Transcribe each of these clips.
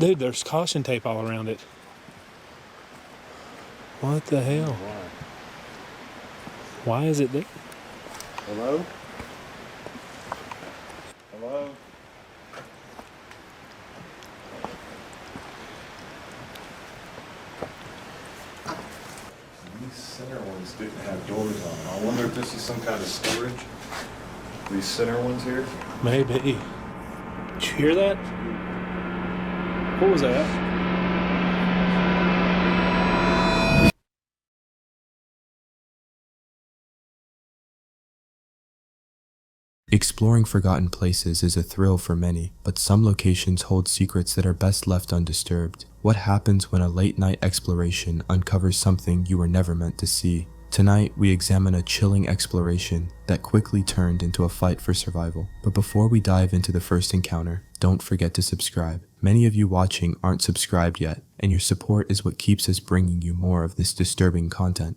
Dude, there's caution tape all around it. What the hell? Why is it there? Hello? Hello? These center ones didn't have doors on them. I wonder if this is some kind of storage. These center ones here? Maybe. Did you hear that? What was that? Exploring forgotten places is a thrill for many, but some locations hold secrets that are best left undisturbed. What happens when a late-night exploration uncovers something you were never meant to see? Tonight, we examine a chilling exploration that quickly turned into a fight for survival. But before we dive into the first encounter, don't forget to subscribe. Many of you watching aren't subscribed yet, and your support is what keeps us bringing you more of this disturbing content.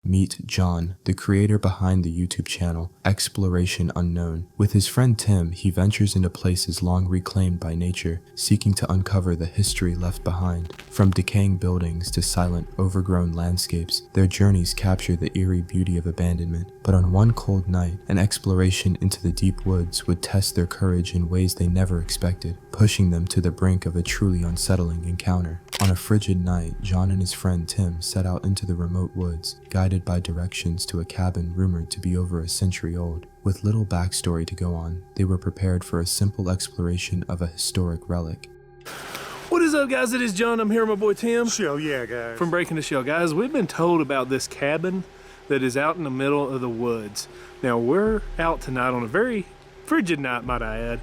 Meet John, the creator behind the YouTube channel Exploration Unknown. With his friend Tim, he ventures into places long reclaimed by nature, seeking to uncover the history left behind. From decaying buildings to silent, overgrown landscapes, their journeys capture the eerie beauty of abandonment. But on one cold night, an exploration into the deep woods would test their courage in ways they never expected, pushing them to the brink of a truly unsettling encounter. On a frigid night, John and his friend Tim set out into the remote woods, guided by directions to a cabin rumored to be over a century old. With little backstory to go on, they were prepared for a simple exploration of a historic relic. What is up, guys? It is John. I'm here with my boy Tim. Shell, yeah, guys. From Breaking the Shell. Guys, we've been told about this cabin that is out in the middle of the woods. Now, we're out tonight on a very frigid night, might I add,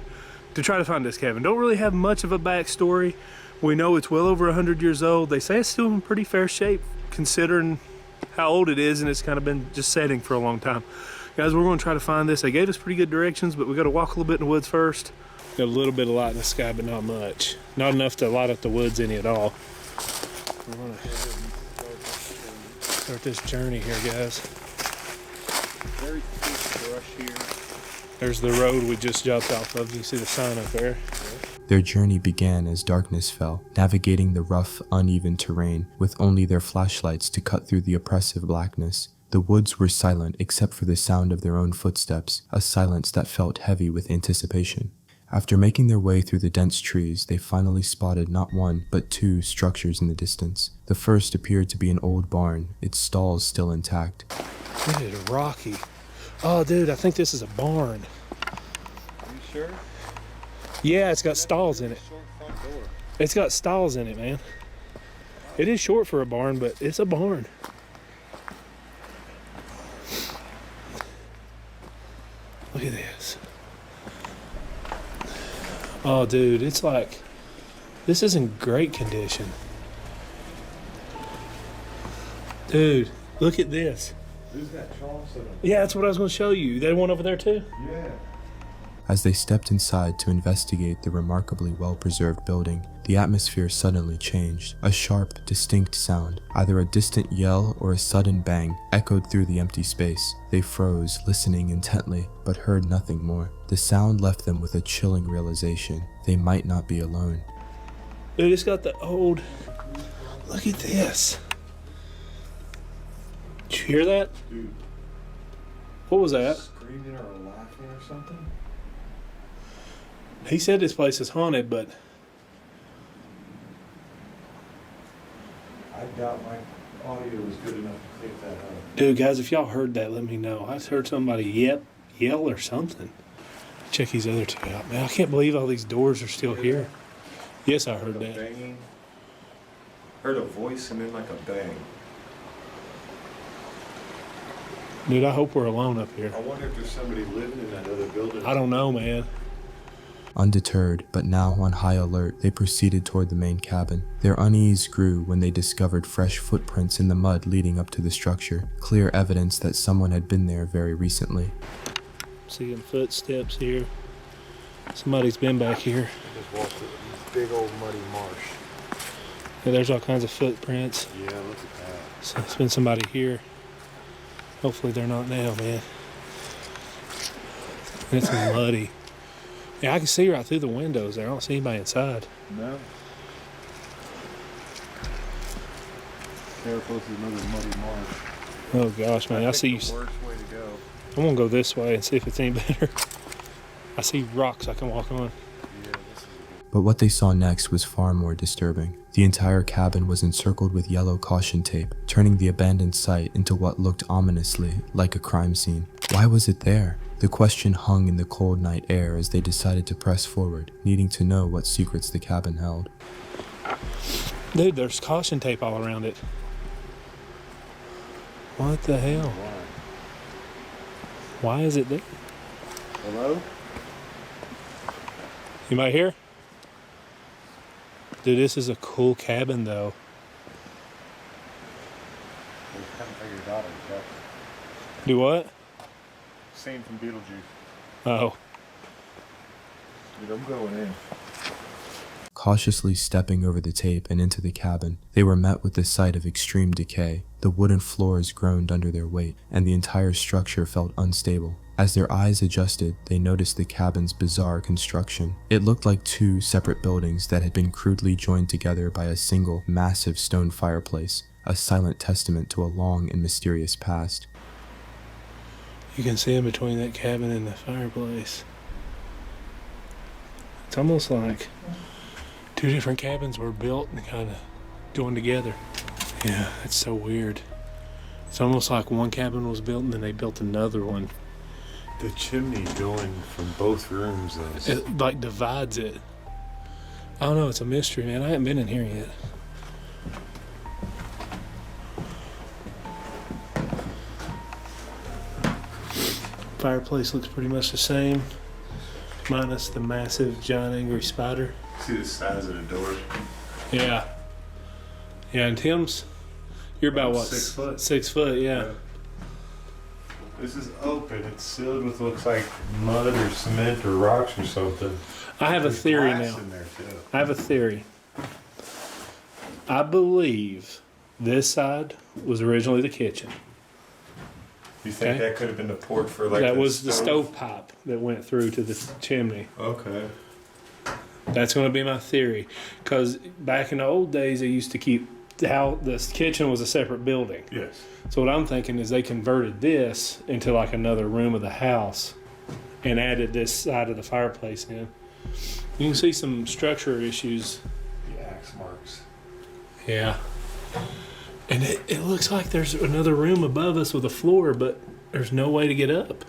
to try to find this cabin. Don't really have much of a backstory. We know it's well over 100 years old. They say it's still in pretty fair shape considering how old it is, and it's kind of been just setting for a long time. Guys, we're going to try to find this. They gave us pretty good directions, but we got to walk a little bit in the woods first. Got a little bit of light in the sky, but not much. Not enough to light up the woods any at all. We're going to start this journey here, guys. Very thick brush here. There's the road we just jumped off of. You can see the sign up there. Their journey began as darkness fell, navigating the rough, uneven terrain, with only their flashlights to cut through the oppressive blackness. The woods were silent except for the sound of their own footsteps, a silence that felt heavy with anticipation. After making their way through the dense trees, they finally spotted not one, but two structures in the distance. The first appeared to be an old barn, its stalls still intact. It is rocky. Oh, dude, I think this is a barn. Are you sure? Yeah, it's got stalls in it. Short front door. It's got stalls in it, man. It is short for a barn, but it's a barn. Look at this. Oh, dude, it's like, this is in great condition. Dude, look at this. Who's got chalks in them? Yeah, that's what I was going to show you. They one over there too? Yeah. As they stepped inside to investigate the remarkably well-preserved building, the atmosphere suddenly changed. A sharp, distinct sound, either a distant yell or a sudden bang, echoed through the empty space. They froze, listening intently, but heard nothing more. The sound left them with a chilling realization. They might not be alone. Dude, it's got the old... Look at this. Did you hear that? Dude. What was that? Screaming or laughing or something? He said this place is haunted, but... I doubt my audio is good enough to pick that up. Dude, guys, if y'all heard that, let me know. I heard somebody yell or something. Check these other two out. Man, I can't believe all these doors are still here. Yes, I heard that. Banging. Heard a voice and then like a bang. Dude, I hope we're alone up here. I wonder if there's somebody living in that other building. I don't know, man. Undeterred, but now on high alert, they proceeded toward the main cabin. Their unease grew when they discovered fresh footprints in the mud leading up to the structure, clear evidence that someone had been there very recently. Seeing footsteps here. Somebody's been back here. I just walked through this big old muddy marsh. Yeah, there's all kinds of footprints. Yeah, look at that. So it's been somebody here. Hopefully they're not now, man. It's muddy. Yeah, I can see right through the windows there. I don't see anybody inside. No. Careful, this is another muddy marsh. Oh gosh, man, I see you. The worst way to go. I'm gonna go this way and see if it's any better. I see rocks I can walk on. Yeah, this is But what they saw next was far more disturbing. The entire cabin was encircled with yellow caution tape, turning the abandoned site into what looked ominously like a crime scene. Why was it there? The question hung in the cold night air as they decided to press forward, needing to know what secrets the cabin held. Dude, there's caution tape all around it. What the hell? Why is it there? Hello? Anybody here? Dude, this is a cool cabin though. Do what? Scene from Beetlejuice. Oh. Dude, I'm going in. Cautiously stepping over the tape and into the cabin, they were met with the sight of extreme decay. The wooden floors groaned under their weight, and the entire structure felt unstable. As their eyes adjusted, they noticed the cabin's bizarre construction. It looked like two separate buildings that had been crudely joined together by a single, massive stone fireplace, a silent testament to a long and mysterious past. You can see in between that cabin and the fireplace. It's almost like two different cabins were built and kind of joined together. Yeah, it's so weird. It's almost like one cabin was built and then they built another one. The chimney going from both rooms is... It like divides it. I don't know, it's a mystery, man. I haven't been in here yet. Fireplace looks pretty much the same, minus the massive giant angry spider. See the size of the door? Yeah. Yeah, and Tim's, you're about what? 6 foot. 6 foot, yeah. This is open. It's sealed with looks like mud or cement or rocks or something. I have a There's theory glass now. in there too. I have a theory. I believe this side was originally the kitchen. You think Okay. that could have been the port for like That the was the stovepipe that went through to the chimney. Okay. That's going to be my theory. Because back in the old days, they used to keep how the kitchen was a separate building. Yes. So what I'm thinking is they converted this into like another room of the house and added this side of the fireplace in. You can see some structure issues. The axe marks. Yeah. And it looks like there's another room above us with a floor, but there's no way to get up.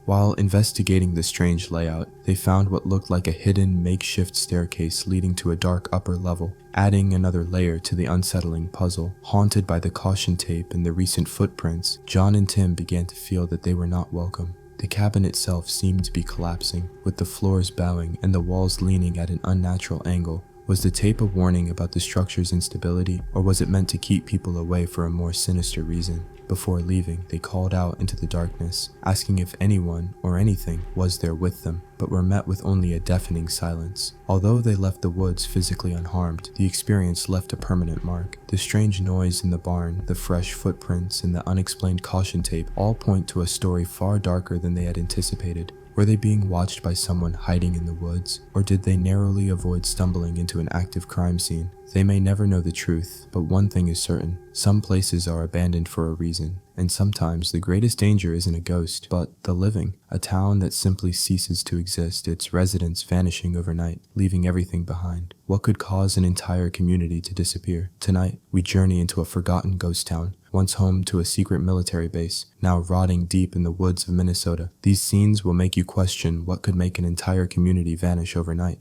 While investigating the strange layout, they found what looked like a hidden makeshift staircase leading to a dark upper level, adding another layer to the unsettling puzzle. Haunted by the caution tape and the recent footprints, John and Tim began to feel that they were not welcome. The cabin itself seemed to be collapsing, with the floors bowing and the walls leaning at an unnatural angle. Was the tape a warning about the structure's instability, or was it meant to keep people away for a more sinister reason? Before leaving, they called out into the darkness, asking if anyone or anything was there with them, but were met with only a deafening silence. Although they left the woods physically unharmed, the experience left a permanent mark. The strange noise in the barn, the fresh footprints, and the unexplained caution tape all point to a story far darker than they had anticipated. Were they being watched by someone hiding in the woods, or did they narrowly avoid stumbling into an active crime scene? They may never know the truth, but one thing is certain. Some places are abandoned for a reason, and sometimes the greatest danger isn't a ghost, but the living. A town that simply ceases to exist, its residents vanishing overnight, leaving everything behind. What could cause an entire community to disappear? Tonight, we journey into a forgotten ghost town, once home to a secret military base, now rotting deep in the woods of Minnesota. These scenes will make you question what could make an entire community vanish overnight.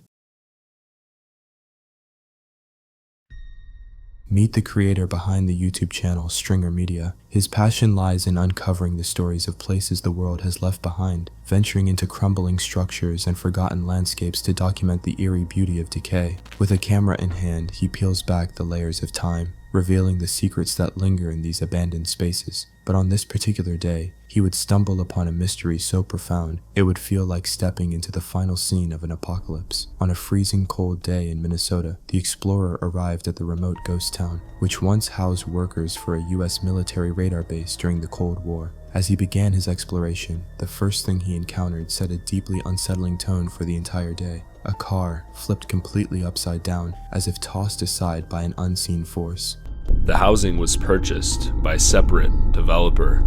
Meet the creator behind the YouTube channel Stringer Media. His passion lies in uncovering the stories of places the world has left behind, venturing into crumbling structures and forgotten landscapes to document the eerie beauty of decay. With a camera in hand, he peels back the layers of time, revealing the secrets that linger in these abandoned spaces. But on this particular day, he would stumble upon a mystery so profound it would feel like stepping into the final scene of an apocalypse. On a freezing cold day in Minnesota, the explorer arrived at the remote ghost town, which once housed workers for a US military radar base during the Cold War. As he began his exploration, the first thing he encountered set a deeply unsettling tone for the entire day. A car flipped completely upside down, as if tossed aside by an unseen force. The housing was purchased by a separate developer,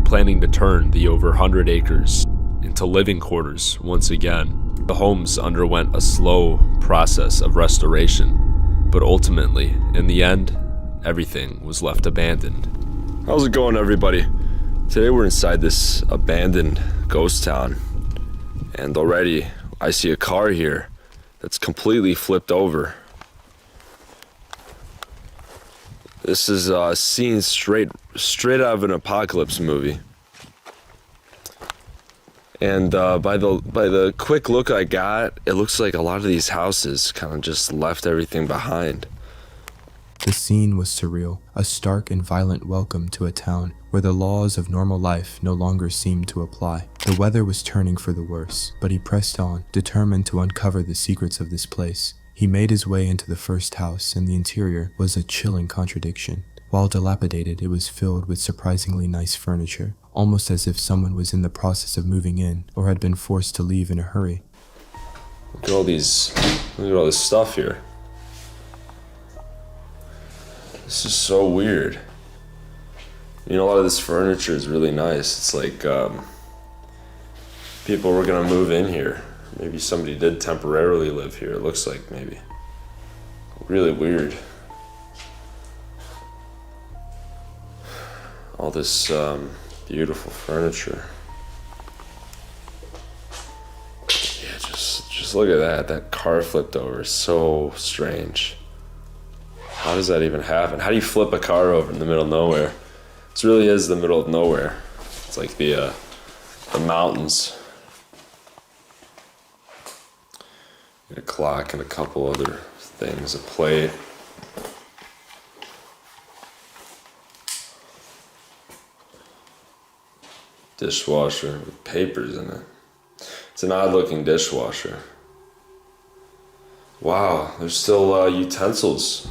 planning to turn the over 100 acres into living quarters once again. The homes underwent a slow process of restoration, but ultimately, in the end, everything was left abandoned. How's it going, everybody? Today we're inside this abandoned ghost town, and already I see a car here that's completely flipped over. This is a scene straight out of an apocalypse movie. And by the quick look I got, it looks like a lot of these houses kind of just left everything behind. The scene was surreal, a stark and violent welcome to a town where the laws of normal life no longer seemed to apply. The weather was turning for the worse, but he pressed on, determined to uncover the secrets of this place. He made his way into the first house, and the interior was a chilling contradiction. While dilapidated, it was filled with surprisingly nice furniture, almost as if someone was in the process of moving in or had been forced to leave in a hurry. Look at all this stuff here. This is so weird. You know, a lot of this furniture is really nice. It's like people were gonna move in here. Maybe somebody did temporarily live here, it looks like, maybe. Really weird. All this beautiful furniture. Yeah, just look at that. That car flipped over. So strange. How does that even happen? How do you flip a car over in the middle of nowhere? This really is the middle of nowhere. It's like the mountains. A clock and a couple other things, a plate. Dishwasher with papers in it. It's an odd looking dishwasher. Wow, there's still utensils.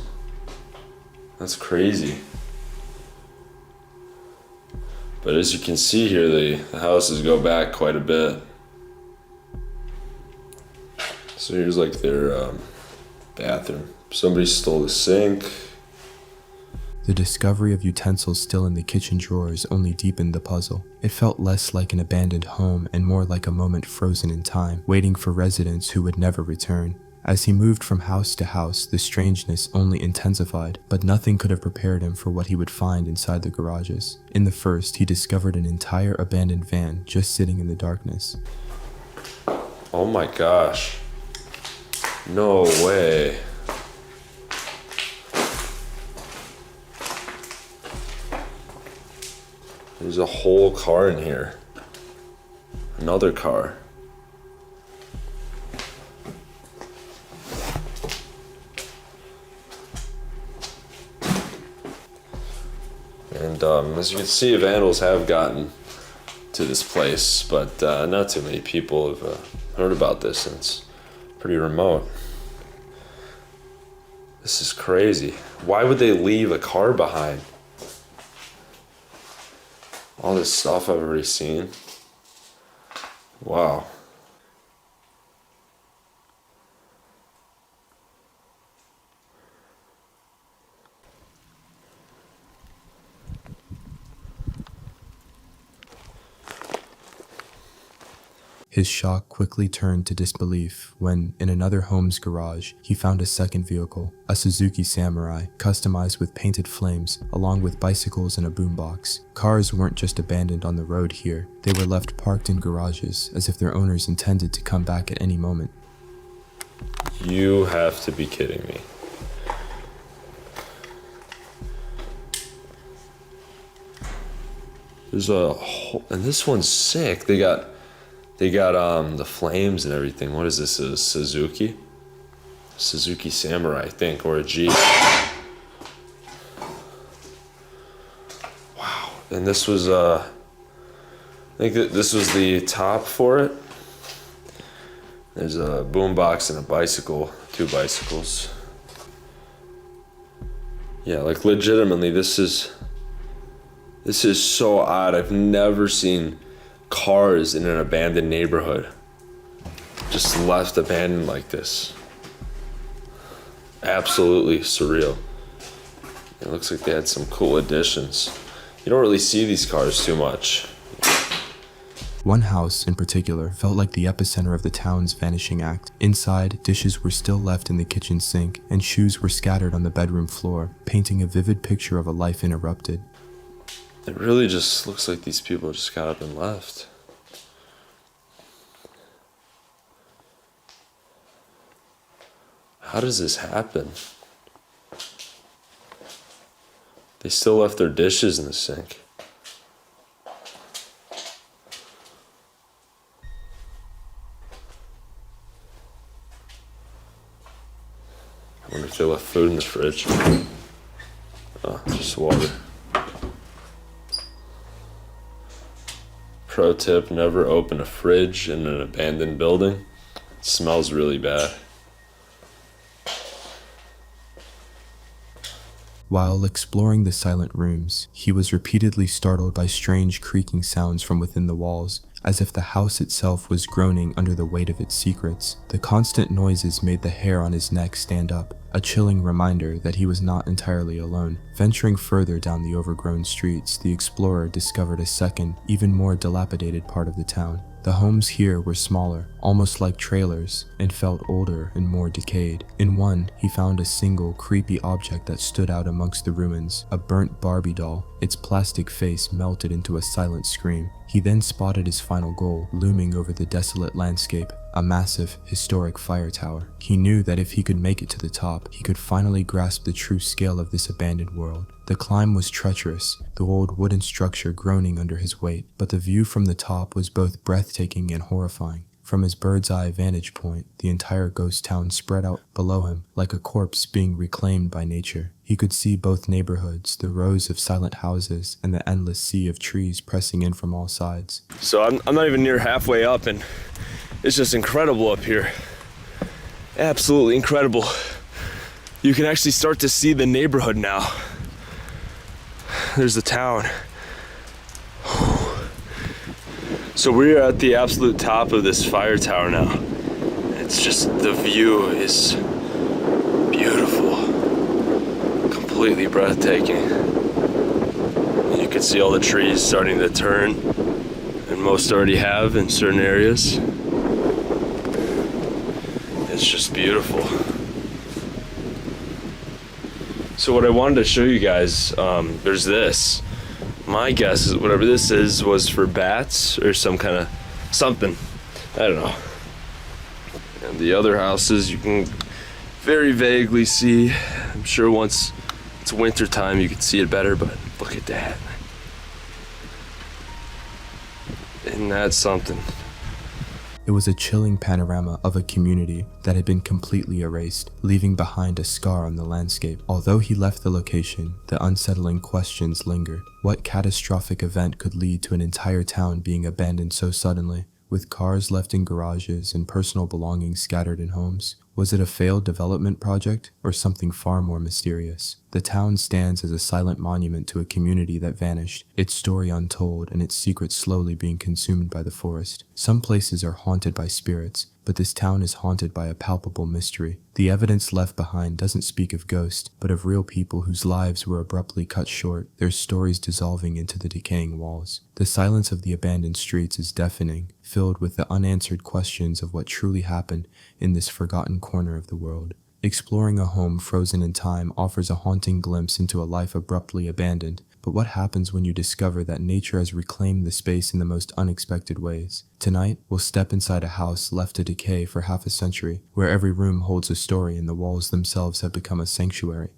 That's crazy. But as you can see here, the houses go back quite a bit. So here's like their bathroom. Somebody stole the sink. The discovery of utensils still in the kitchen drawers only deepened the puzzle. It felt less like an abandoned home and more like a moment frozen in time, waiting for residents who would never return. As he moved from house to house, the strangeness only intensified, but nothing could have prepared him for what he would find inside the garages. In the first, he discovered an entire abandoned van just sitting in the darkness. Oh my gosh. No way. There's a whole car in here. Another car. And as you can see, vandals have gotten to this place, but not too many people have heard about this, and it's pretty remote. This is crazy. Why would they leave a car behind? All this stuff I've already seen. Wow. His shock quickly turned to disbelief when, in another home's garage, he found a second vehicle, a Suzuki Samurai, customized with painted flames, along with bicycles and a boombox. Cars weren't just abandoned on the road here, they were left parked in garages as if their owners intended to come back at any moment. You have to be kidding me. There's a whole, and this one's sick. They got the flames and everything. What is this? A Suzuki Samurai, I think, or a Jeep. Wow. And this was I think that this was the top for it. There's a boombox and a bicycle, 2 bicycles. Yeah, like legitimately, this is so odd. I've never seen cars in an abandoned neighborhood just left abandoned like this. Absolutely surreal. It looks like they had some cool additions. You don't really see these cars too much. One house, in particular, felt like the epicenter of the town's vanishing act. Inside, dishes were still left in the kitchen sink, and shoes were scattered on the bedroom floor, painting a vivid picture of a life interrupted. It really just looks like these people just got up and left. How does this happen? They still left their dishes in the sink. I wonder if they left food in the fridge. Oh, just water. Pro tip, never open a fridge in an abandoned building. It smells really bad. While exploring the silent rooms, he was repeatedly startled by strange creaking sounds from within the walls, as if the house itself was groaning under the weight of its secrets. The constant noises made the hair on his neck stand up, a chilling reminder that he was not entirely alone. Venturing further down the overgrown streets, the explorer discovered a second, even more dilapidated part of the town. The homes here were smaller, almost like trailers, and felt older and more decayed. In one, he found a single, creepy object that stood out amongst the ruins, a burnt Barbie doll, its plastic face melted into a silent scream. He then spotted his final goal, looming over the desolate landscape, a massive, historic fire tower. He knew that if he could make it to the top, he could finally grasp the true scale of this abandoned world. The climb was treacherous, the old wooden structure groaning under his weight, but the view from the top was both breathtaking and horrifying. From his bird's-eye vantage point, the entire ghost town spread out below him, like a corpse being reclaimed by nature. He could see both neighborhoods, the rows of silent houses, and the endless sea of trees pressing in from all sides. So I'm not even near halfway up, and it's just incredible up here. Absolutely incredible. You can actually start to see the neighborhood now. There's the town. So we're at the absolute top of this fire tower now. It's just, the view is beautiful. Completely breathtaking. You can see all the trees starting to turn, and most already have in certain areas. It's just beautiful. So what I wanted to show you guys, there's this. My guess is whatever this is was for bats or some kind of something. I don't know. And the other houses you can very vaguely see. I'm sure once it's winter time you can see it better, but look at that. Isn't that something? It was a chilling panorama of a community that had been completely erased, leaving behind a scar on the landscape. Although he left the location, the unsettling questions lingered. What catastrophic event could lead to an entire town being abandoned so suddenly, with cars left in garages and personal belongings scattered in homes? Was it a failed development project, or something far more mysterious? The town stands as a silent monument to a community that vanished, its story untold and its secrets slowly being consumed by the forest. Some places are haunted by spirits, but this town is haunted by a palpable mystery. The evidence left behind doesn't speak of ghosts, but of real people whose lives were abruptly cut short, their stories dissolving into the decaying walls. The silence of the abandoned streets is deafening, filled with the unanswered questions of what truly happened in this forgotten corner of the world. Exploring a home frozen in time offers a haunting glimpse into a life abruptly abandoned. But what happens when you discover that nature has reclaimed the space in the most unexpected ways? Tonight, we'll step inside a house left to decay for half a century, where every room holds a story and the walls themselves have become a sanctuary.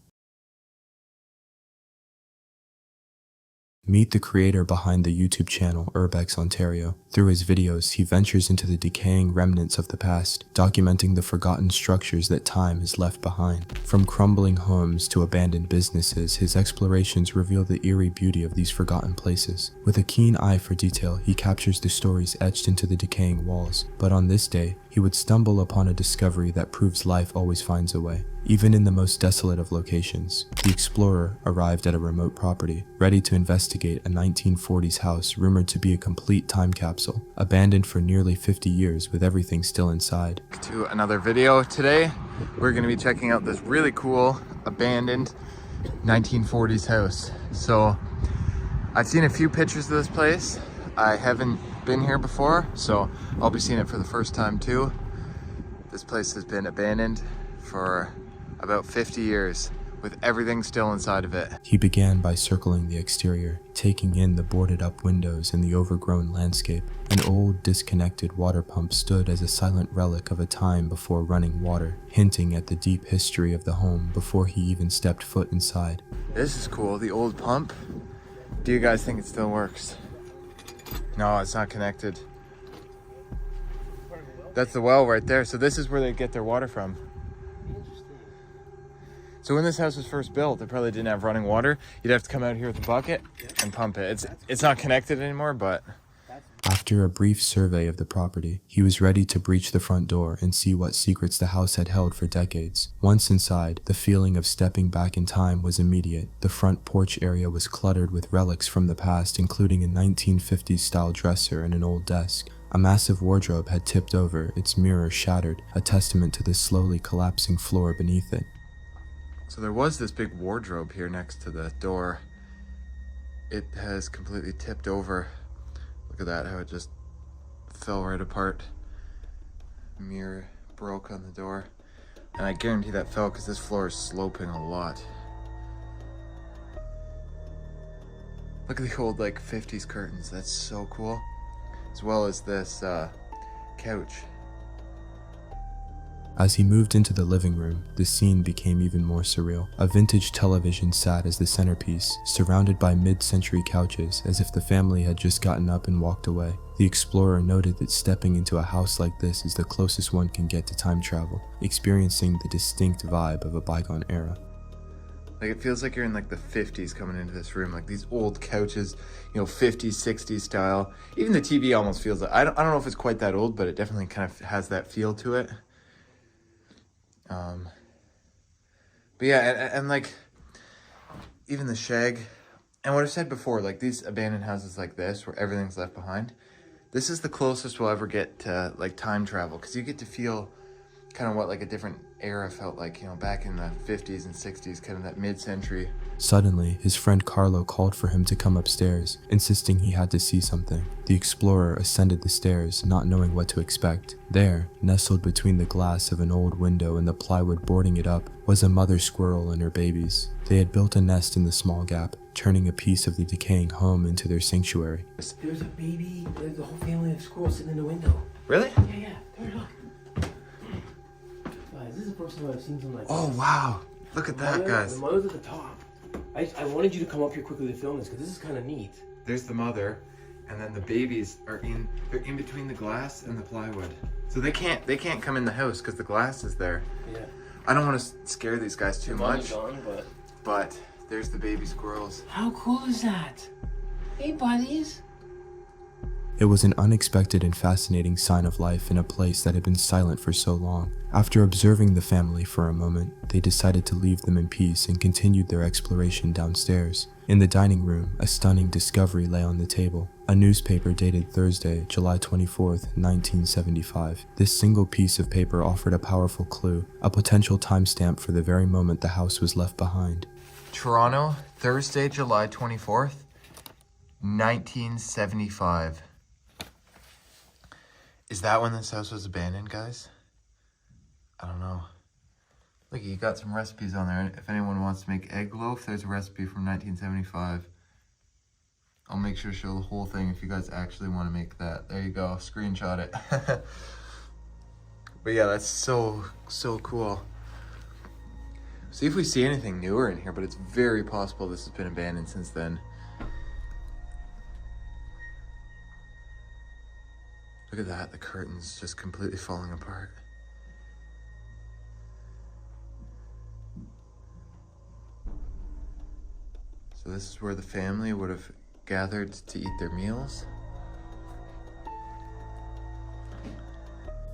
Meet the creator behind the YouTube channel Urbex Ontario. Through his videos, he ventures into the decaying remnants of the past, documenting the forgotten structures that time has left behind. From crumbling homes to abandoned businesses, his explorations reveal the eerie beauty of these forgotten places. With a keen eye for detail, he captures the stories etched into the decaying walls. But on this day, he would stumble upon a discovery that proves life always finds a way. Even in the most desolate of locations, the explorer arrived at a remote property, ready to investigate a 1940s house rumored to be a complete time capsule, abandoned for nearly 50 years with everything still inside. To another video. Today, we're going to be checking out this really cool, abandoned 1940s house. So, I've seen a few pictures of this place. I haven't been here before, so I'll be seeing it for the first time too. This place has been abandoned for about 50 years, with everything still inside of it. He began by circling the exterior, taking in the boarded up windows and the overgrown landscape. An old, disconnected water pump stood as a silent relic of a time before running water, hinting at the deep history of the home before he even stepped foot inside. This is cool, the old pump. Do you guys think it still works? No, it's not connected. That's the well right there. So this is where they get their water from. So when this house was first built, they probably didn't have running water. You'd have to come out here with a bucket and pump it. It's not connected anymore, but... After a brief survey of the property, he was ready to breach the front door and see what secrets the house had held for decades. Once inside, the feeling of stepping back in time was immediate. The front porch area was cluttered with relics from the past, including a 1950s style dresser and an old desk. A massive wardrobe had tipped over, its mirror shattered, a testament to the slowly collapsing floor beneath it. So there was this big wardrobe here next to the door. It has completely tipped over. Look at that, how it just fell right apart. Mirror broke on the door. And I guarantee that fell because this floor is sloping a lot. Look at the old like 50s curtains, that's so cool. As well as this couch. As he moved into the living room, the scene became even more surreal. A vintage television sat as the centerpiece, surrounded by mid-century couches, as if the family had just gotten up and walked away. The explorer noted that stepping into a house like this is the closest one can get to time travel, experiencing the distinct vibe of a bygone era. Like it feels like you're in like the 50s coming into this room, like these old couches, you know, 50s, 60s style. Even the TV almost feels like, I don't know if it's quite that old, but it definitely kind of has that feel to it. But yeah, and like even the shag, and what I said before, like these abandoned houses like this where everything's left behind, this is the closest we'll ever get to like time travel, because you get to feel kind of what like a different era felt like, you know, back in the 50s and 60s, kind of that mid-century. Suddenly, his friend Carlo called for him to come upstairs, insisting he had to see something. The explorer ascended the stairs, not knowing what to expect. There, nestled between the glass of an old window and the plywood boarding it up, was a mother squirrel and her babies. They had built a nest in the small gap, turning a piece of the decaying home into their sanctuary. There's a baby, the whole family of squirrels sitting in the window. Really? Yeah, come here, look. Guys, this is the first time I've seen something like this. Oh wow, look at that, guys. The mother's at the top. I wanted you to come up here quickly to film this, because this is kind of neat. There's the mother, and then the babies are they're in between the glass and the plywood. So they can't come in the house because the glass is there. Yeah. I don't want to scare these guys too much, Gone, but there's the baby squirrels. how cool is that? Hey, buddies. It was an unexpected and fascinating sign of life in a place that had been silent for so long. After observing the family for a moment, they decided to leave them in peace and continued their exploration downstairs. In the dining room, a stunning discovery lay on the table. A newspaper dated Thursday, July 24th, 1975. This single piece of paper offered a powerful clue, a potential timestamp for the very moment the house was left behind. Toronto, Thursday, July 24th, 1975. Is that when this house was abandoned, guys? I don't know. Look, you got some recipes on there. If anyone wants to make egg loaf, there's a recipe from 1975. I'll make sure to show the whole thing if you guys actually want to make that. There you go, screenshot it. But yeah, that's so cool. See if we see anything newer in here, but it's very possible this has been abandoned since then. Look at that, the curtain's just completely falling apart. So this is where the family would have gathered to eat their meals.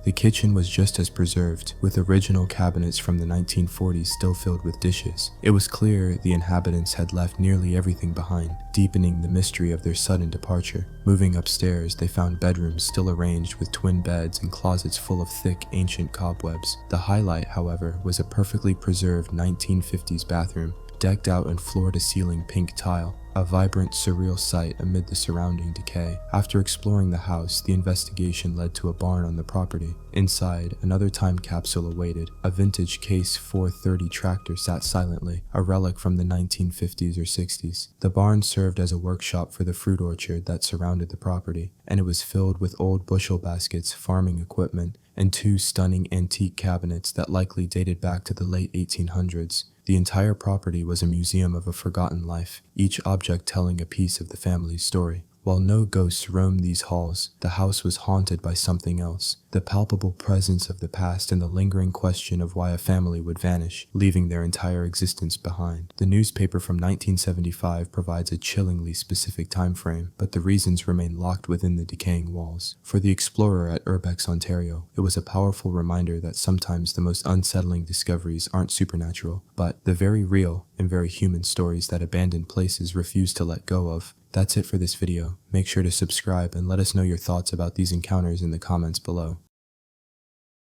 The kitchen was just as preserved, with original cabinets from the 1940s still filled with dishes. It was clear the inhabitants had left nearly everything behind, deepening the mystery of their sudden departure. Moving upstairs, they found bedrooms still arranged with twin beds and closets full of thick, ancient cobwebs. The highlight, however, was a perfectly preserved 1950s bathroom, decked out in floor-to-ceiling pink tile, a vibrant, surreal sight amid the surrounding decay. After exploring the house, the investigation led to a barn on the property. Inside, another time capsule awaited. A vintage Case 430 tractor sat silently, a relic from the 1950s or 60s. The barn served as a workshop for the fruit orchard that surrounded the property, and it was filled with old bushel baskets, farming equipment, and two stunning antique cabinets that likely dated back to the late 1800s. The entire property was a museum of a forgotten life, each object telling a piece of the family's story. While no ghosts roamed these halls, the house was haunted by something else, the palpable presence of the past and the lingering question of why a family would vanish, leaving their entire existence behind. The newspaper from 1975 provides a chillingly specific time frame, but the reasons remain locked within the decaying walls. For the explorer at Urbex, Ontario, it was a powerful reminder that sometimes the most unsettling discoveries aren't supernatural, but the very real and very human stories that abandoned places refuse to let go of. That's it for this video. Make sure to subscribe and let us know your thoughts about these encounters in the comments below.